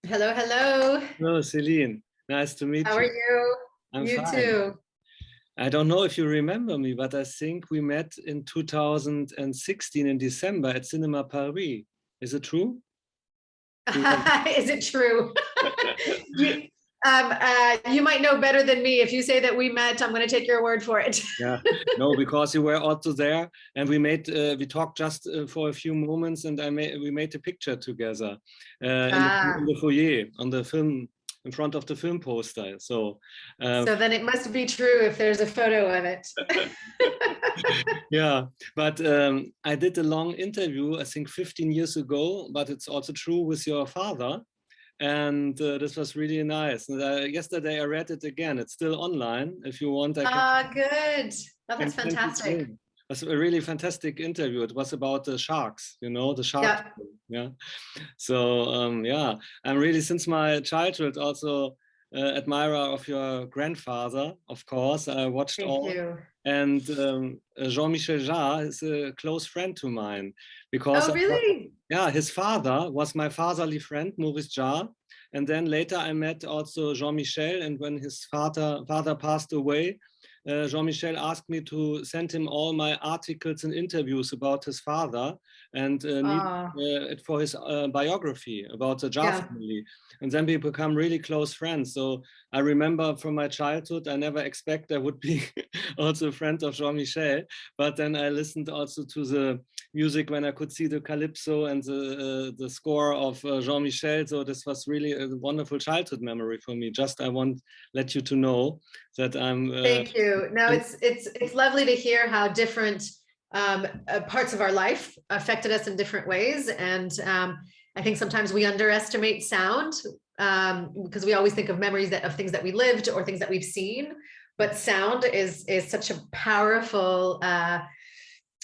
Hello, hello. Hello, Céline. Nice to meet you. How are you? I'm You fine. too. I don't know if you remember me, but I think we met in 2016 in December at Cinema Paris. Is it true? Is it true? you, you might know better than me. If you say that we met, I'm going to take your word for it. Yeah, no, because you were also there, and we talked just for a few moments, and we made a picture together in the foyer on the film, in front of the film poster. So then it must be true if there's a photo of it. Yeah, but I did a long interview, I think 15 years ago, but it's also true with your father. And this was really nice. And, yesterday I read it again. It's still online. If you want, I can. Good. Oh, that's fantastic. It was a really fantastic interview. It was about the sharks, you know, the shark. Yeah. So yeah, I'm really, since my childhood, also admirer of your grandfather, of course. I watched all. And Jean-Michel Jarre is a close friend to mine, because yeah, his father was my fatherly friend, Maurice Jarre. And then later I met also Jean-Michel, and when his father passed away, Jean-Michel asked me to send him all my articles and interviews about his father, and it for his biography about the Jarre family. And then we become really close friends. So I remember from my childhood, I never expect I would be also a friend of Jean-Michel, but then I listened also to the music when I could see the Calypso and the score of Jean-Michel. So this was really a wonderful childhood memory for me. Just I want to let you to know that I'm. Thank you. No, it's lovely to hear how different parts of our life affected us in different ways, and I think sometimes we underestimate sound because we always think of memories of things that we lived or things that we've seen, but sound is such a powerful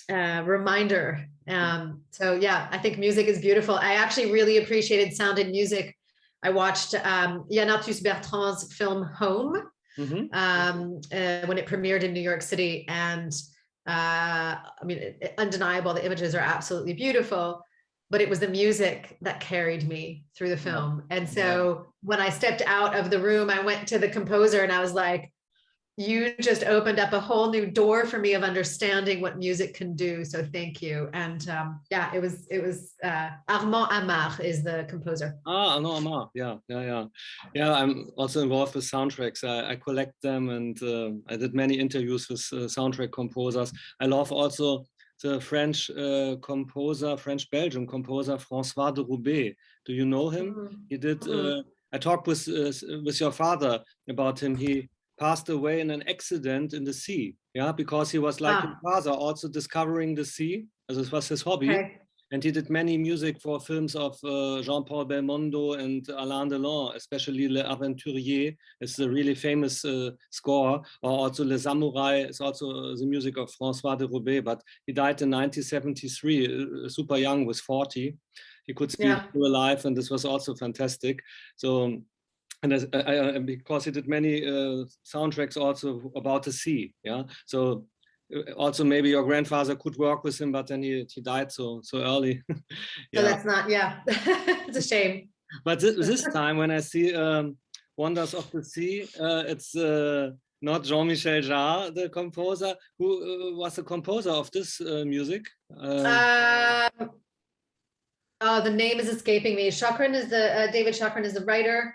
reminder. So yeah, I think music is beautiful. I actually really appreciated sound in music. I watched Yann Bertrand's film Home when it premiered in New York City, and I mean, undeniable, the images are absolutely beautiful, but it was the music that carried me through the film. And so when I stepped out of the room, I went to the composer and I was like, you just opened up a whole new door for me of understanding what music can do. So thank you. And yeah, it was Armand Amar is the composer. Armand Amar, yeah. I'm also involved with soundtracks. I collect them, and I did many interviews with soundtrack composers. I love also the French composer, French-Belgian composer, Francoise Ruby. Do you know him? He did. I talked with your father about him. He passed away in an accident in the sea, because he was like his father, also discovering the sea, as this was his hobby. And he did many music for films of Jean-Paul Belmondo and Alain Delon, especially Les Aventuriers. It's a really famous score. Or also Les Samouraïs is also the music of François de Roubaix, but he died in 1973, super young, was 40. He could still be alive, and this was also fantastic. So, and because he did many soundtracks also about the sea, so also maybe your grandfather could work with him, but then he died so early. So that's not, it's a shame. But this time when I see Wonders of the Sea, it's not Jean-Michel Jarre, the composer. Who was the composer of this music? Oh, the name is escaping me. Chakran is David Chakran is the writer.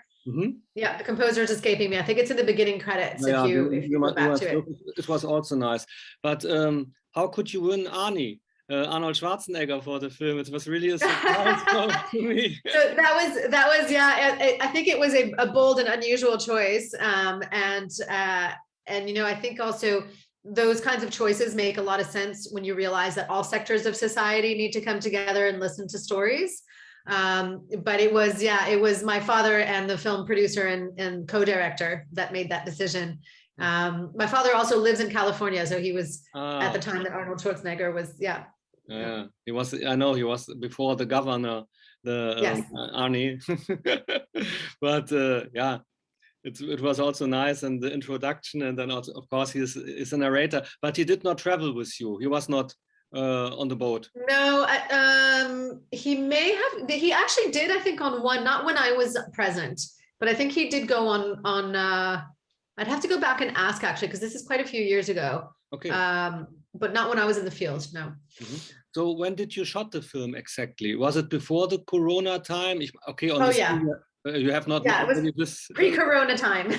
Yeah, the composer is escaping me. I think it's in the beginning credits. If you go back to it. It was also nice. But how could you win Arnie, Arnold Schwarzenegger, for the film? It was really a surprise to me. So that was I think it was a bold and unusual choice. And you know, I think also those kinds of choices make a lot of sense when you realize that all sectors of society need to come together and listen to stories. But it was my father and the film producer and co-director that made that decision. My father also lives in California, so he was at the time that Arnold Schwarzenegger was, he was, I know he was before the governor, Arnie. But it was also nice, and the introduction, and then also, of course, he's a narrator, but he did not travel with you. He was not on the boat? No, he actually did, I think, on one, not when I was present, but I think he did go on I'd have to go back and ask actually, because this is quite a few years ago. Okay. But not when I was in the field, no. So when did you shot the film exactly? Was it before the Corona time? Okay, on yeah. You have not. Yeah, it was pre-Corona time.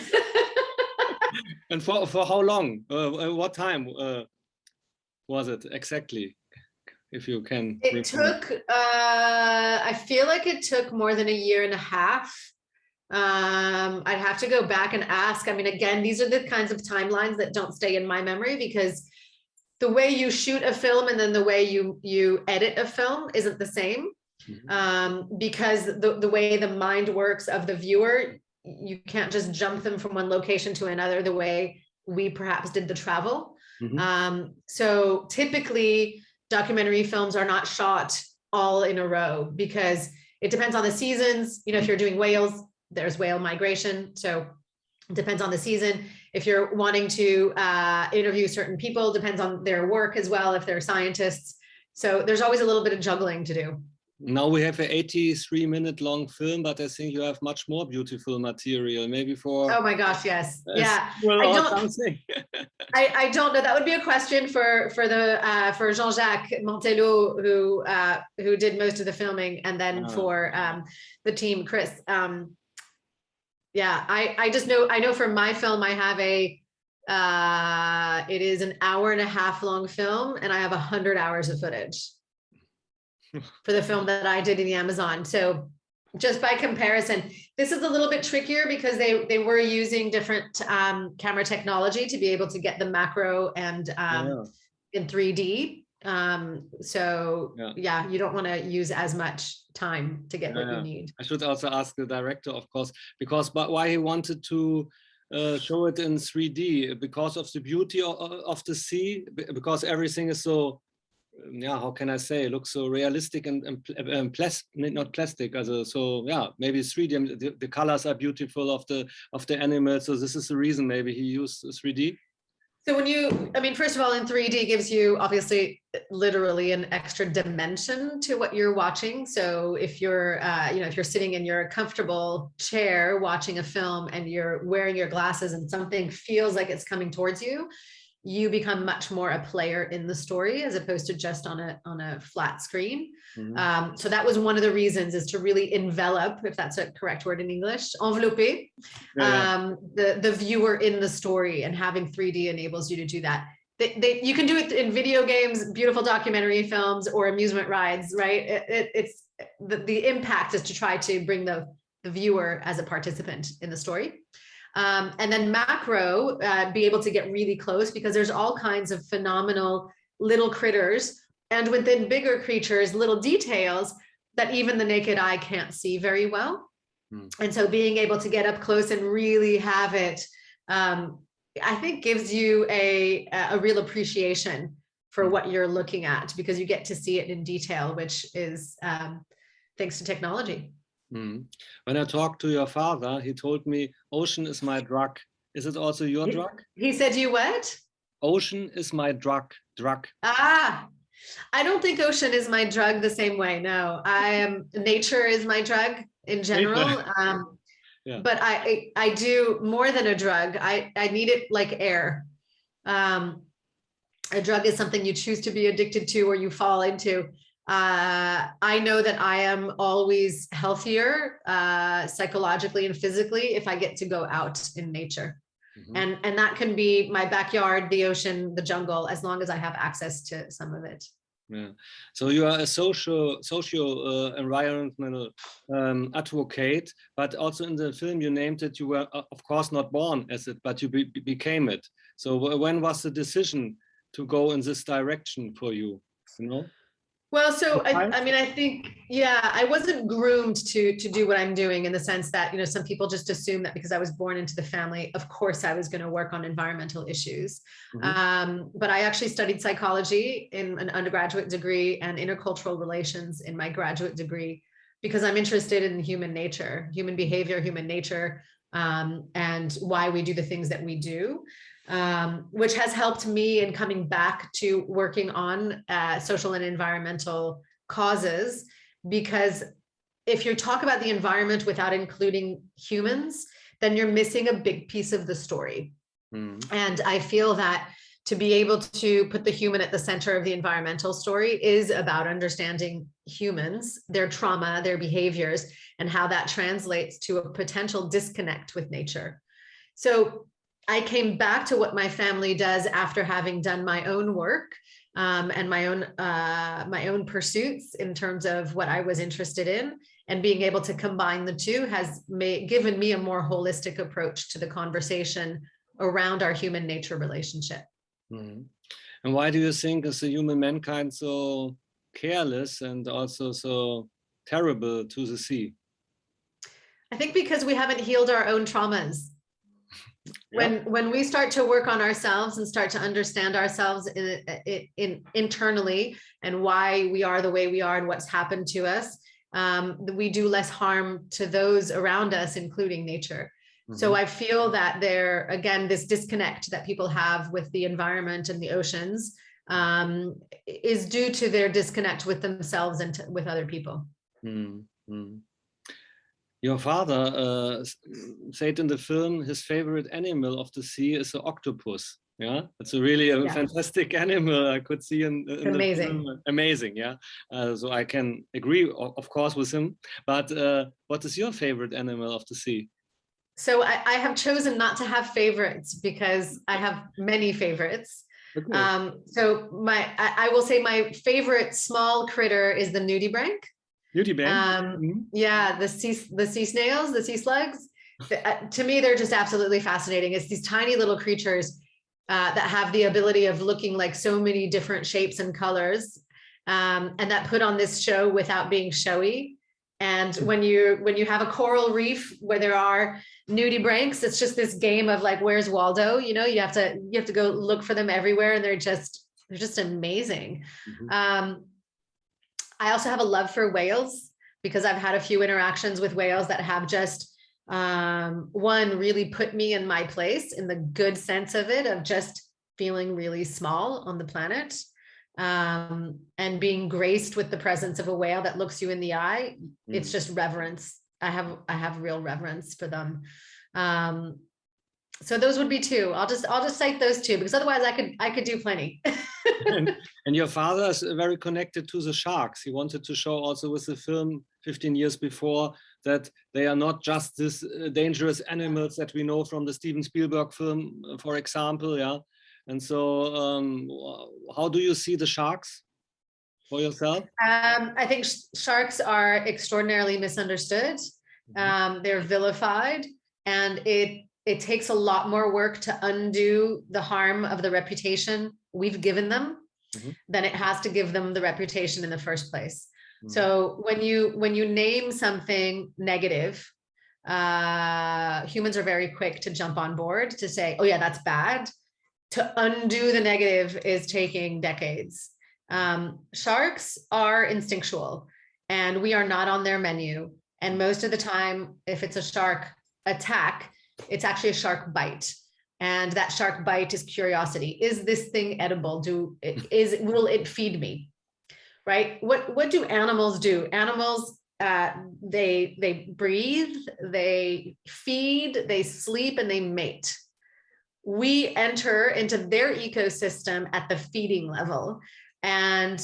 And for how long? What time was it exactly? If you can. It took, I feel like it took more than a year and a half. I'd have to go back and ask. I mean, again, these are the kinds of timelines that don't stay in my memory, because the way you shoot a film and then the way you edit a film isn't the same. Because the way the mind works of the viewer, you can't just jump them from one location to another the way we perhaps did the travel. So typically documentary films are not shot all in a row, because it depends on the seasons. You know, if you're doing whales, there's whale migration. So it depends on the season. If you're wanting to interview certain people, depends on their work as well, if they're scientists. So there's always a little bit of juggling to do. Now we have an 83-minute long film, but I think you have much more beautiful material, maybe for... Oh my gosh, yes. Yeah. I don't know. That would be a question for Jean-Jacques Montello, who did most of the filming, and then for the team, Chris. Yeah, I just know, I know for my film, I have it is an 1.5 hour long film, and I have 100 hours of footage for the film that I did in the Amazon. So just by comparison, this is a little bit trickier because they were using different camera technology to be able to get the macro and in 3D. So yeah, you don't want to use as much time to get what you need. I should also ask the director, of course, but why he wanted to show it in 3D, because of the beauty of the sea, because everything is so, how can I say, it looks so realistic and not plastic, so yeah, maybe 3D, the colors are beautiful of the animals, so this is the reason maybe he used 3D. So I mean, first of all, in 3D gives you obviously literally an extra dimension to what you're watching. So if you're, if you're sitting in your comfortable chair watching a film and you're wearing your glasses and something feels like it's coming towards you, you become much more a player in the story as opposed to just on a flat screen. So that was one of the reasons, is to really envelop, if that's a correct word in English, envelopper, the viewer in the story, and having 3D enables you to do that. You can do it in video games, beautiful documentary films, or amusement rides, right? It's the impact is to try to bring the viewer as a participant in the story. And then macro, be able to get really close, because there's all kinds of phenomenal little critters, and within bigger creatures, little details that even the naked eye can't see very well. And so being able to get up close and really have it, I think gives you a real appreciation for what you're looking at, because you get to see it in detail, which is thanks to technology. When I talked to your father, he told me, ocean is my drug. Is it also your drug? He said you what? Ocean is my drug. I don't think ocean is my drug the same way. No, nature is my drug in general. But I do more than a drug. I need it like air. A drug is something you choose to be addicted to or you fall into. I know that I am always healthier psychologically and physically if I get to go out in nature. And that can be my backyard, the ocean, the jungle, as long as I have access to some of it. Yeah. So you are a socio environmental advocate, but also in the film you named it, you were of course not born as it, but you became it. So when was the decision to go in this direction for you? Well, so I mean, I think, I wasn't groomed to do what I'm doing, in the sense that, some people just assume that because I was born into the family, of course I was going to work on environmental issues. But I actually studied psychology in an undergraduate degree and intercultural relations in my graduate degree, because I'm interested in human nature, human behavior, human nature, and why we do the things that we do. which has helped me in coming back to working on social and environmental causes. Because if you talk about the environment without including humans, then you're missing a big piece of the story. And I feel that to be able to put the human at the center of the environmental story is about understanding humans, their trauma, their behaviors, and how that translates to a potential disconnect with nature. So I came back to what my family does after having done my own work and my own pursuits in terms of what I was interested in, and being able to combine the two has given me a more holistic approach to the conversation around our human-nature relationship. And why do you think is the human mankind so careless and also so terrible to the sea? I think because we haven't healed our own traumas. When we start to work on ourselves and start to understand ourselves internally and why we are the way we are and what's happened to us, we do less harm to those around us, including nature. So I feel that there, again, this disconnect that people have with the environment and the oceans is due to their disconnect with themselves and with other people. Your father said in the film his favorite animal of the sea is the octopus. Yeah, it's a really fantastic animal. I could see in amazing. The film. Amazing, yeah. So I can agree, of course, with him. But what is your favorite animal of the sea? So I have chosen not to have favorites because I have many favorites. Okay. So I will say my favorite small critter is the nudibranch. Nudibranch? Yeah, the sea snails, the sea slugs. To me, they're just absolutely fascinating. It's these tiny little creatures that have the ability of looking like so many different shapes and colors, and that put on this show without being showy. And when you have a coral reef where there are nudibranchs, it's just this game of like, where's Waldo? You know, you have to go look for them everywhere, and they're just amazing. I also have a love for whales because I've had a few interactions with whales that have just one really put me in my place, in the good sense of it, of just feeling really small on the planet. And being graced with the presence of a whale that looks you in the eye. It's just reverence. I have real reverence for them. So those would be two. I'll just cite those two because otherwise I could do plenty. and your father is very connected to the sharks. He wanted to show also with the film 15 years before that they are not just this dangerous animals that we know from the Steven Spielberg film, for example. Yeah. And so how do you see the sharks for yourself? I think sharks are extraordinarily misunderstood. They're vilified, and it takes a lot more work to undo the harm of the reputation we've given them than it has to give them the reputation in the first place. So when you name something negative, humans are very quick to jump on board to say, oh yeah, that's bad. To undo the negative is taking decades. Sharks are instinctual, and we are not on their menu. And most of the time, if it's a shark attack, it's actually a shark bite. And that shark bite is curiosity. Is this thing edible? Will it feed me? Right? What do animals do? Animals, they breathe, they feed, they sleep, and they mate. We enter into their ecosystem at the feeding level. And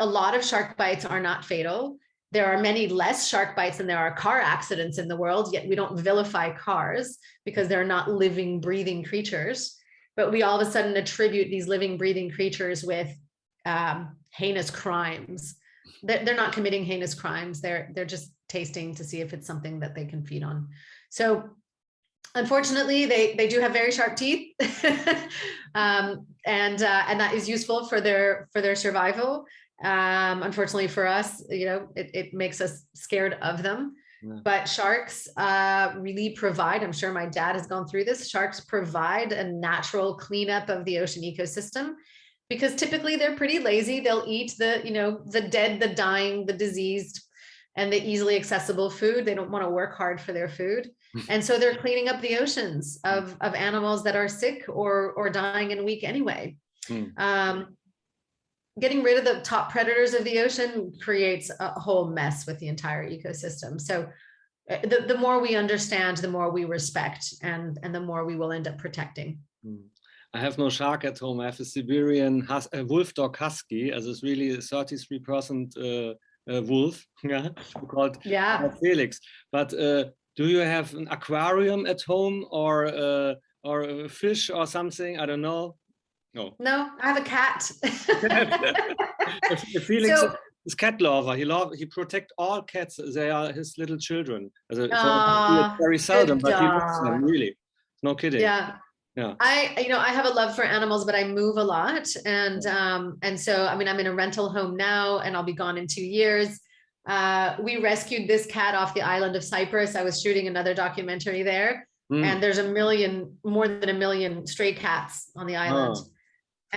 a lot of shark bites are not fatal. There are many less shark bites than there are car accidents in the world, yet we don't vilify cars because they're not living, breathing creatures. But we all of a sudden attribute these living, breathing creatures with heinous crimes. They're not committing heinous crimes. They're just tasting to see if it's something that they can feed on. So unfortunately, they do have very sharp teeth, and that is useful for their survival. Unfortunately for us, you know, it makes us scared of them. Yeah. But sharks really provide, I'm sure my dad has gone through this, sharks provide a natural cleanup of the ocean ecosystem, because typically they're pretty lazy. They'll eat the dead, the dying, the diseased. and the easily accessible food. They don't want to work hard for their food. And so they're cleaning up the oceans of animals that are sick or dying and weak anyway. Getting rid of the top predators of the ocean creates a whole mess with the entire ecosystem. So the more we understand, the more we respect, and the more we will end up protecting. I have no shark at home. I have a Siberian wolf dog husky, as it's really a 33% wolf, called Felix. But do you have an aquarium at home, or a fish or something? I don't know. No. No, I have a cat. Felix is cat lover. He protects all cats. They are his little children. Very seldom, but he loves them, really. No kidding. Yeah. I have a love for animals, but I move a lot, and so I mean, I'm in a rental home now, and I'll be gone in 2 years. We rescued this cat off the island of Cyprus. I was shooting another documentary there, and there's more than a million stray cats on the island.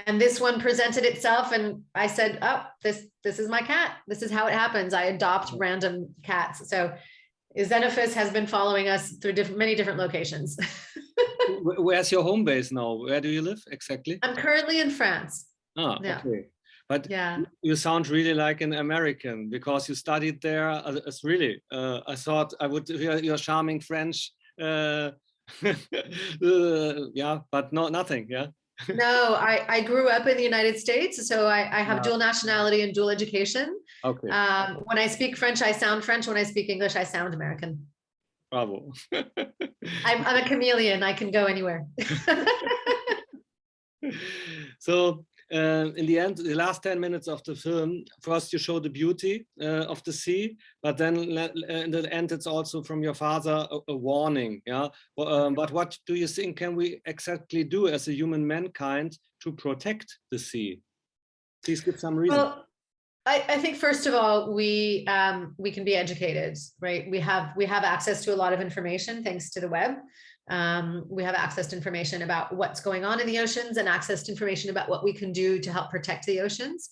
And this one presented itself, and I said, "Oh, this is my cat. This is how it happens. I adopt random cats." So Xenophus has been following us through many different locations. Where's your home base now? Where do you live exactly? I'm currently in France. Okay. But you sound really like an American, because you studied there. It's really, I thought I would hear your charming French. But nothing. No, I grew up in the United States, so I have dual nationality and dual education. Okay. When I speak French, I sound French. When I speak English, I sound American. Bravo. I'm a chameleon. I can go anywhere. So in the end, the last 10 minutes of the film, first you show the beauty of the sea, but then in the end, it's also from your father a warning. But what do you think can we exactly do as a human mankind to protect the sea? Please give some reason. Well, I think first of all, we can be educated, right? We have access to a lot of information thanks to the web. We have access to information about what's going on in the oceans, and access to information about what we can do to help protect the oceans.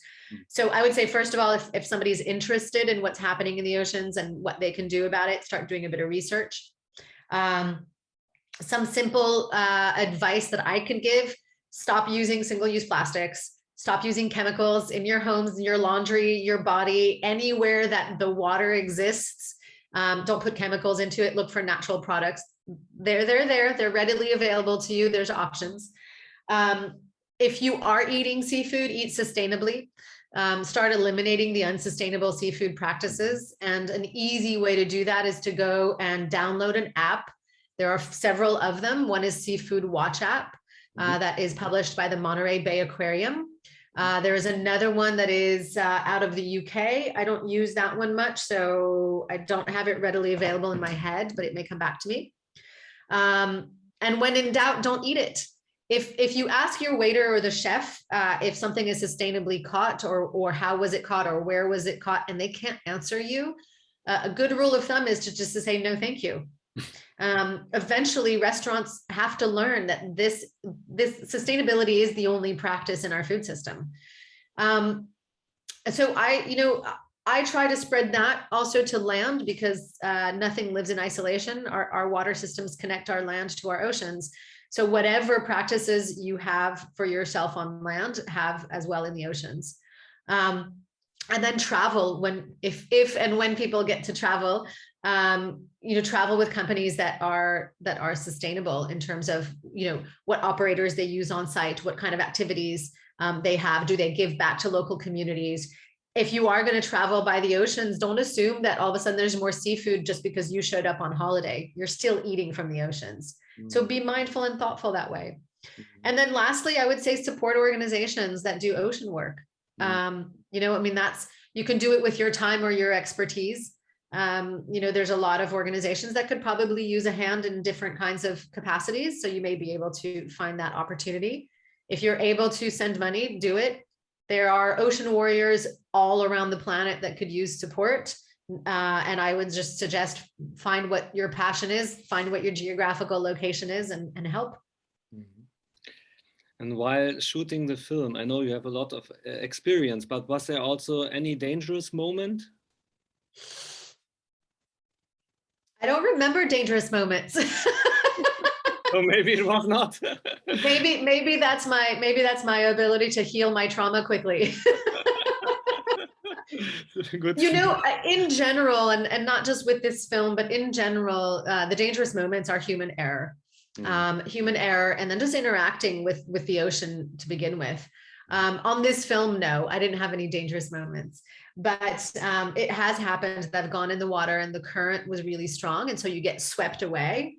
So I would say, first of all, if somebody's interested in what's happening in the oceans and what they can do about it, start doing a bit of research. Some simple advice that I can give: stop using single-use plastics. Stop using chemicals in your homes, in your laundry, your body, anywhere that the water exists. Don't put chemicals into it. Look for natural products. They're readily available to you. There's options. If you are eating seafood, eat sustainably. Start eliminating the unsustainable seafood practices. And an easy way to do that is to go and download an app. There are several of them. One is Seafood Watch app that is published by the Monterey Bay Aquarium. There is another one that is out of the UK. I don't use that one much, so I don't have it readily available in my head, but it may come back to me. And when in doubt, don't eat it. If you ask your waiter or the chef if something is sustainably caught, or how was it caught, or where was it caught, and they can't answer you, a good rule of thumb is just to say no, thank you. Eventually, restaurants have to learn that this sustainability is the only practice in our food system. So I try to spread that also to land, because nothing lives in isolation. Our water systems connect our land to our oceans. So whatever practices you have for yourself on land, have as well in the oceans. And then travel, if and when people get to travel, travel with companies that are sustainable in terms of, what operators they use on site, what kind of activities they have, do they give back to local communities? If you are going to travel by the oceans, don't assume that all of a sudden there's more seafood just because you showed up on holiday. You're still eating from the oceans. So be mindful and thoughtful that way. And then lastly, I would say support organizations that do ocean work. You can do it with your time or your expertise. There's a lot of organizations that could probably use a hand in different kinds of capacities. So you may be able to find that opportunity. If you're able to send money, do it. There are ocean warriors all around the planet that could use support. And I would just suggest find what your passion is, find what your geographical location is, and help. And while shooting the film, I know you have a lot of experience, but was there also any dangerous moment? don't remember dangerous moments. So maybe it was not. maybe that's my ability to heal my trauma quickly. Good. You know, in general, and not just with this film, but in general, the dangerous moments are human error. Human error, and then just interacting with the ocean to begin with. On this film, no, I didn't have any dangerous moments, but it has happened that I've gone in the water and the current was really strong, and so you get swept away.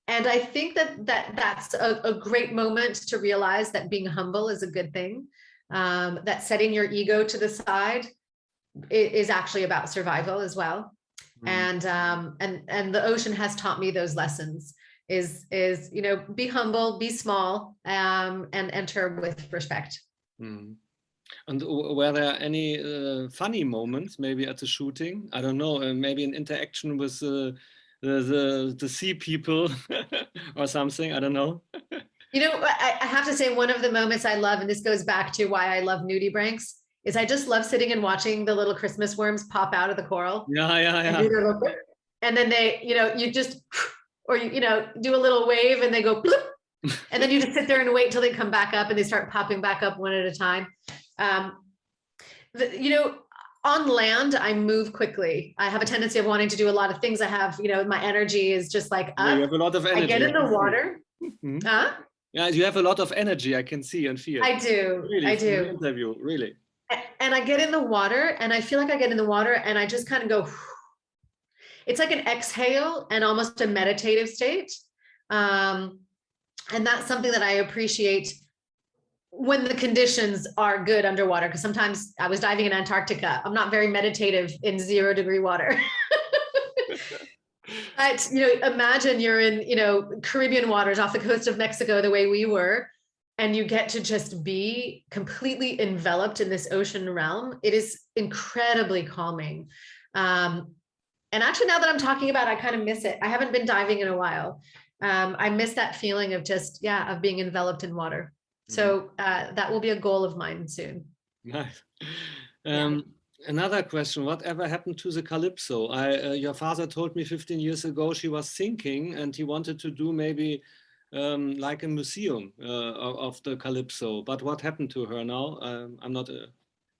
And I think that's a great moment to realize that being humble is a good thing, that setting your ego to the side is actually about survival as well. And the ocean has taught me those lessons, is you know, be humble, be small, and enter with respect. And were there any funny moments maybe at the shooting? I don't know, maybe an interaction with the sea people or something, I don't know. You know, I have to say, one of the moments I love, and this goes back to why I love nudie pranks, is I just love sitting and watching the little Christmas worms pop out of the coral. Yeah. And then they, you know, you just, or you know, do a little wave and they go bloop, and then you just sit there and wait till they come back up and they start popping back up one at a time. You know, on land, I move quickly. I have a tendency of wanting to do a lot of things. I have, you know, my energy is just like up. Yeah, you have a lot of energy. I get in the water. Yeah, you have a lot of energy, I can see and feel. I do. Really, I do. Interview, really. And I get in the water and I feel like I get in the water and I just kind of go, it's like an exhale and almost a meditative state. And that's something that I appreciate when the conditions are good underwater, because sometimes I was diving in Antarctica. I'm not very meditative in 0-degree water. But, you know, imagine you're in, you know, Caribbean waters off the coast of Mexico, the way we were, and you get to just be completely enveloped in this ocean realm. It is incredibly calming. And actually, now that I'm talking about it, I kind of miss it. I haven't been diving in a while. I miss that feeling of just, yeah, of being enveloped in water. So that will be a goal of mine soon. Nice. Another question, whatever happened to the Calypso? Your father told me 15 years ago she was thinking and he wanted to do maybe like a museum of the Calypso, but what happened to her now? I'm not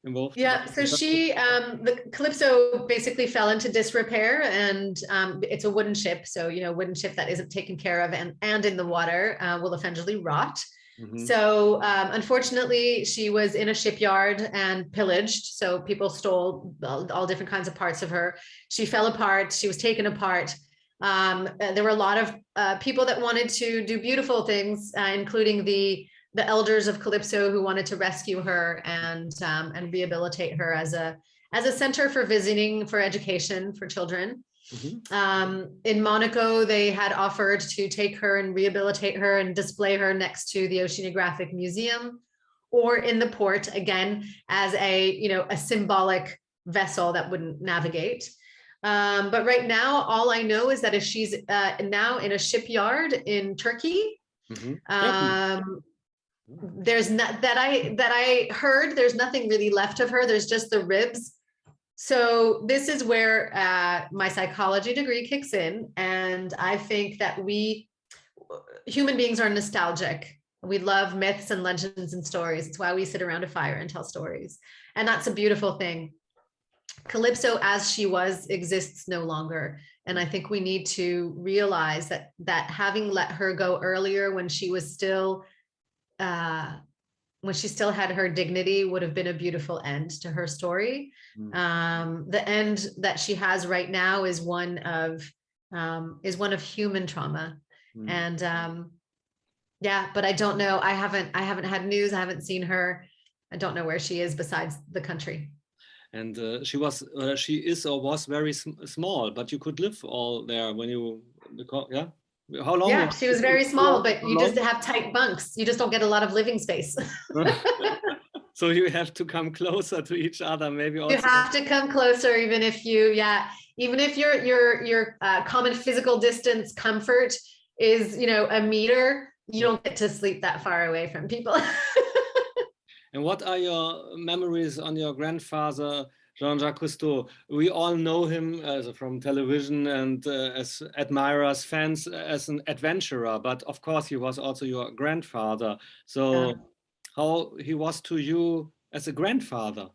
involved. Yeah, so she, the Calypso basically fell into disrepair, and it's a wooden ship. So, you know, wooden ship that isn't taken care of and in the water will eventually rot. So unfortunately, she was in a shipyard and pillaged. So people stole all different kinds of parts of her. She fell apart. She was taken apart. There were a lot of people that wanted to do beautiful things, including the elders of Calypso, who wanted to rescue her and rehabilitate her as a center for visiting, for education for children. In Monaco, they had offered to take her and rehabilitate her and display her next to the Oceanographic Museum, or in the port, again, as a symbolic vessel that wouldn't navigate. But right now, all I know is that if she's now in a shipyard in Turkey. There's not that I heard, there's nothing really left of her. There's just the ribs. So this is where my psychology degree kicks in. And I think that we human beings are nostalgic. We love myths and legends and stories. It's why we sit around a fire and tell stories. And that's a beautiful thing. Calypso, as she was, exists no longer. And I think we need to realize that having let her go earlier, when she was still when she still had her dignity, would have been a beautiful end to her story. The end that she has right now is one of human trauma. And yeah, but I don't know. I haven't had news. I haven't seen her. I don't know where she is besides the country. And she is or was very small, but you could live all there when you, yeah. How long? Yeah, she was very small, but you just have tight bunks. You just don't get a lot of living space. So you have to come closer to each other, maybe. Also. You have to come closer, even if your common physical distance comfort is, a meter. You don't get to sleep that far away from people. And what are your memories on your grandfather Jean-Jacques Cousteau. We all know him from television and as admirers, fans, as an adventurer, but of course he was also your grandfather. So how he was to you as a grandfather?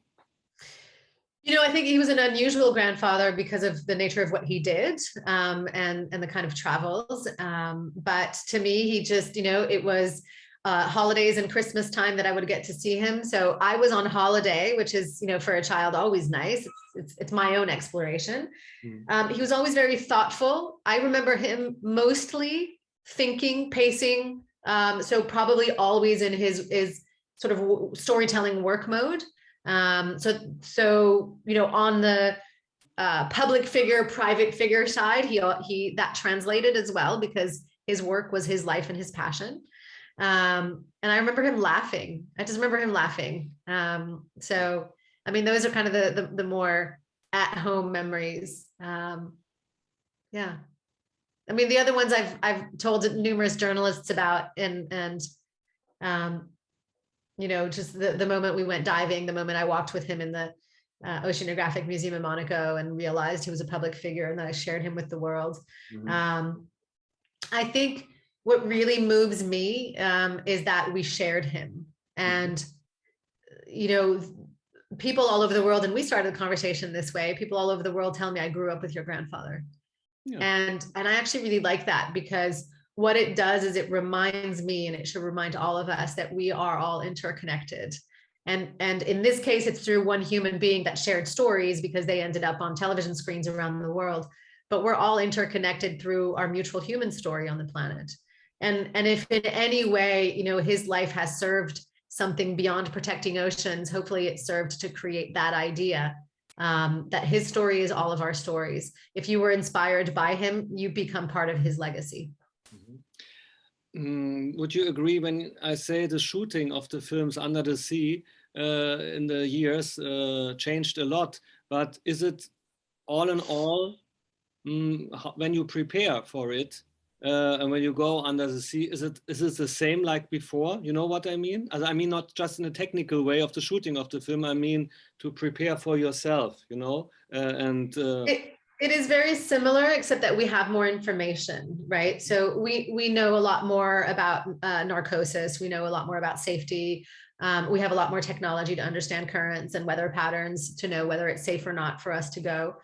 You know, I think he was an unusual grandfather because of the nature of what he did, and the kind of travels. But to me, he just, you know, it was holidays and Christmas time that I would get to see him. So I was on holiday, which is, you know, for a child, always nice. It's my own exploration. He was always very thoughtful. I remember him mostly thinking, pacing. So probably always in his sort of storytelling work mode. So, you know, on the public figure, private figure side, he that translated as well, because his work was his life and his passion. And I remember him laughing. I just remember him laughing. So, I mean, those are kind of the more at-home memories. Yeah. I mean, the other ones I've told numerous journalists about, and you know, just the moment we went diving, the moment I walked with him in the Oceanographic Museum in Monaco and realized he was a public figure and that I shared him with the world. I think what really moves me is that we shared him. And, you know, people all over the world, and we started the conversation this way, people all over the world tell me I grew up with your grandfather. Yeah. And I actually really like that, because what it does is it reminds me, and it should remind all of us, that we are all interconnected. And in this case, it's through one human being that shared stories because they ended up on television screens around the world. But we're all interconnected through our mutual human story on the planet. And if in any way, you know, his life has served something beyond protecting oceans, hopefully it served to create that idea that his story is all of our stories. If you were inspired by him, you become part of his legacy. Would you agree when I say the shooting of the films Under the Sea in the years changed a lot? But is it all in all, when you prepare for it and when you go under the sea, is it the same like before? You know what I mean? I mean, not just in a technical way of the shooting of the film. I mean, to prepare for yourself, you know, It is very similar, except that we have more information, right? So we know a lot more about narcosis. We know a lot more about safety. We have a lot more technology to understand currents and weather patterns to know whether it's safe or not for us to go.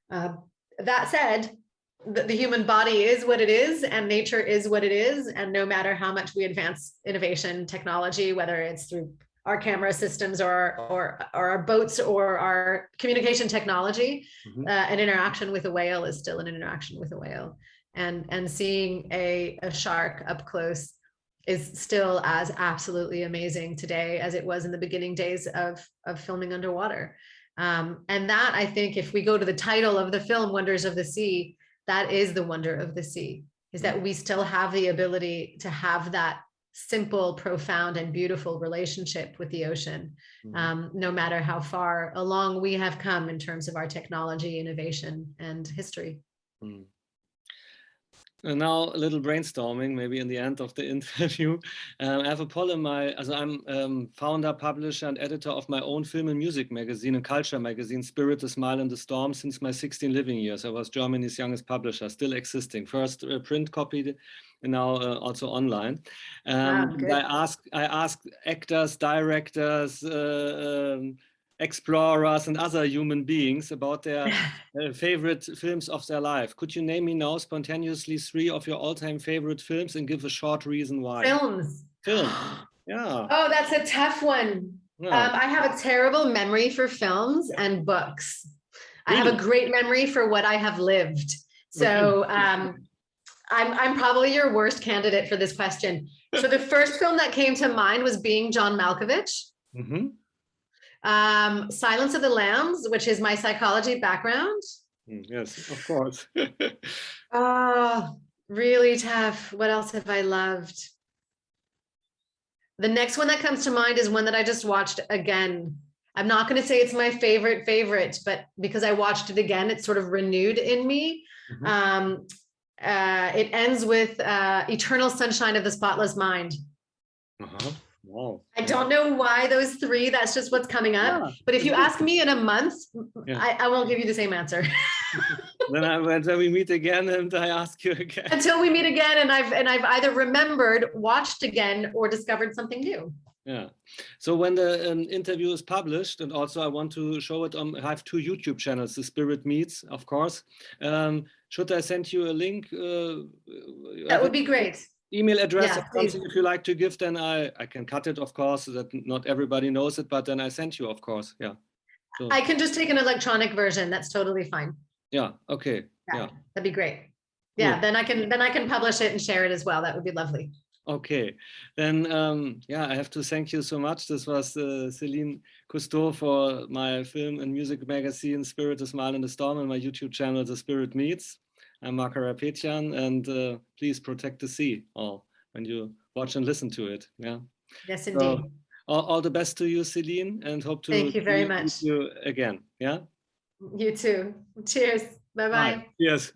That said, the human body is what it is, and nature is what it is. And no matter how much we advance innovation technology, whether it's through our camera systems or our boats or our communication technology, an interaction with a whale is still an interaction with a whale. And seeing a shark up close is still as absolutely amazing today as it was in the beginning days of filming underwater. And that, I think, if we go to the title of the film, Wonders of the Sea, that is the wonder of the sea, is that we still have the ability to have that simple, profound, and beautiful relationship with the ocean, no matter how far along we have come in terms of our technology, innovation, and history. And now a little brainstorming, maybe in the end of the interview. I have a poll in my, I'm founder, publisher, and editor of my own film and music magazine and culture magazine, Spirit, a Smile in the Storm, since my 16 living years. I was Germany's youngest publisher, still existing. First print copy, and now also online. I asked actors, directors, explorers and other human beings about their favorite films of their life. Could you name me now spontaneously 3 of your all-time favorite films and give a short reason why? Films. Yeah. Oh, that's a tough one. Yeah. I have a terrible memory for films and books. Really? I have a great memory for what I have lived. So I'm probably your worst candidate for this question. So the first film that came to mind was Being John Malkovich. Silence of the Lambs, which is my psychology background. Yes, of course. Oh, really tough. What else have I loved? The next one that comes to mind is one that I just watched again. I'm not going to say it's my favorite, but because I watched it again, it's sort of renewed in me. It ends with Eternal Sunshine of the Spotless Mind. Wow. I don't know why those three, that's just what's coming up. Yeah. But if you ask me in a month, Yeah. I won't give you the same answer. Then we meet again and I ask you again. Until we meet again and I've either remembered, watched again, or discovered something new. Yeah. So when the interview is published, and also I want to show it on, I have 2 YouTube channels, The Spirit Meets, of course. Should I send you a link? That would be great. Email address Yeah, or something if you like to give, then I can cut it, of course, so that not everybody knows it, but then I send you, of course. Yeah. So, I can just take an electronic version. That's totally fine. yeah. Okay. Yeah. That'd be great. Yeah. Then I can publish it and share it as well. That would be lovely. Okay, then yeah, I have to thank you so much. This was Céline Cousteau for my film and music magazine Spirit, a Smile in the Storm, and my YouTube channel The Spirit Meets. I'm MARC HAIRAPETIAN, and please protect the sea all when you watch and listen to it. Yeah. Yes, indeed. So, all the best to you, Céline, and hope to thank you very much. meet you again. Yeah. You too. Cheers. Bye-bye. Yes.